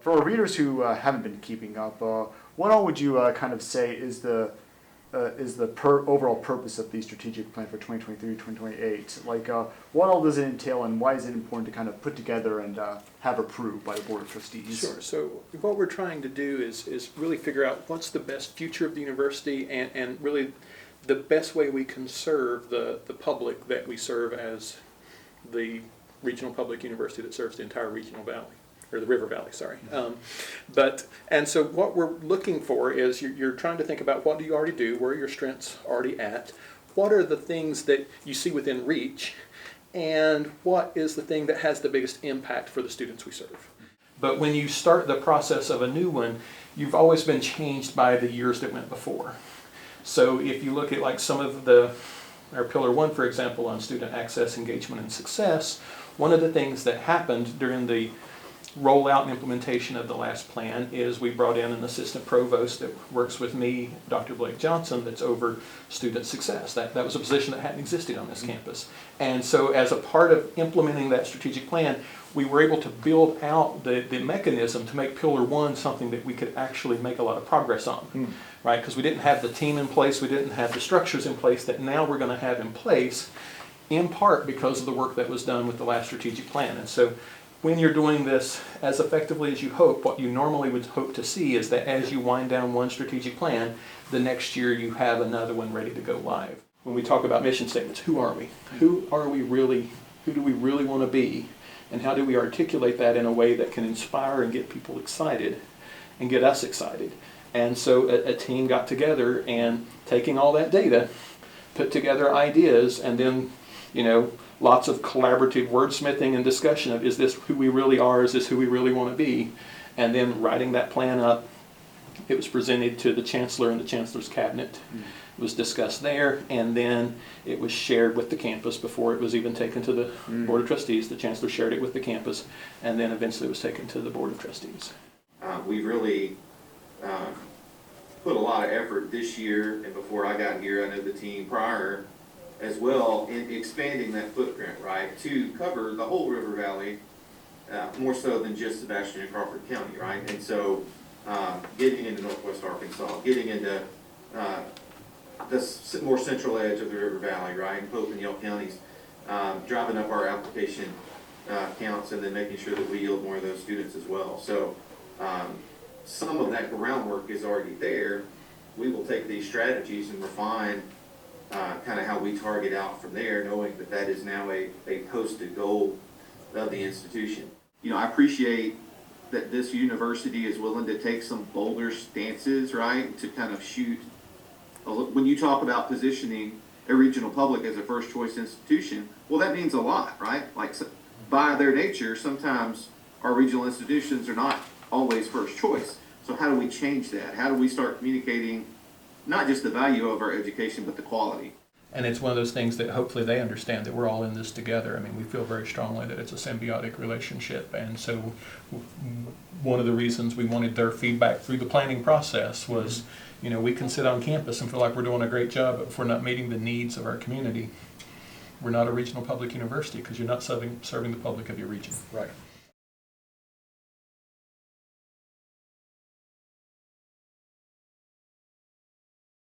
For our readers who haven't been keeping up, what all would you kind of say is the overall purpose of the strategic plan for 2023-2028? Like, what all does it entail, and why is it important to kind of put together and have approved by the Board of Trustees? Sure. So what we're trying to do is really figure out what's the best future of the university, and really the best way we can serve the public that we serve as the regional public university that serves the entire regional valley, or the river valley, sorry. And so what we're looking for is you're trying to think about what do you already do, where are your strengths already at, what are the things that you see within reach, and what is the thing that has the biggest impact for the students we serve. But when you start the process of a new one, you've always been changed by the years that went before. So if you look at like some of our Pillar 1, for example, on student access, engagement, and success, one of the things that happened during the rollout and implementation of the last plan is we brought in an assistant provost that works with me, Dr. Blake Bedsole, that's over student success. That was a position that hadn't existed on this campus. And so as a part of implementing that strategic plan, we were able to build out the mechanism to make Pillar 1 something that we could actually make a lot of progress on, right? Because we didn't have the team in place, we didn't have the structures in place that now we're going to have in place, in part because of the work that was done with the last strategic plan. And so when you're doing this as effectively as you hope, what you normally would hope to see is that as you wind down one strategic plan, the next year you have another one ready to go live. When we talk about mission statements, who are we? Who are we really? Who do we really want to be? And how do we articulate that in a way that can inspire and get people excited and get us excited? And so a team got together and taking all that data, put together ideas, and then, lots of collaborative wordsmithing and discussion of, is this who we really are? Is this who we really want to be? And then writing that plan up. It was presented to the chancellor and the chancellor's cabinet. It was discussed there, and then it was shared with the campus before it was even taken to the Board of Trustees. The chancellor shared it with the campus, and then eventually it was taken to the Board of Trustees. We really put a lot of effort this year, and before I got here, I know the team prior as well, in expanding that footprint, right, to cover the whole River Valley, more so than just Sebastian and Crawford County, right? And so getting into Northwest Arkansas, getting into the more central edge of the River Valley, right, and Pope and Yell counties, driving up our application counts, and then making sure that we yield more of those students as well. So some of that groundwork is already there. We will take these strategies and refine kind of how we target out from there, knowing that that is now a posted goal of the institution. I appreciate that this university is willing to take some bolder stances, right, to kind of shoot. When you talk about positioning a regional public as a first choice institution, well, that means a lot, right? Like, by their nature, sometimes our regional institutions are not always first choice. So how do we change that? How do we start communicating not just the value of our education, but the quality? And it's one of those things that hopefully they understand that we're all in this together. I mean, we feel very strongly that it's a symbiotic relationship. And so one of the reasons we wanted their feedback through the planning process was, we can sit on campus and feel like we're doing a great job, but if we're not meeting the needs of our community, we're not a regional public university, because you're not serving the public of your region. Right.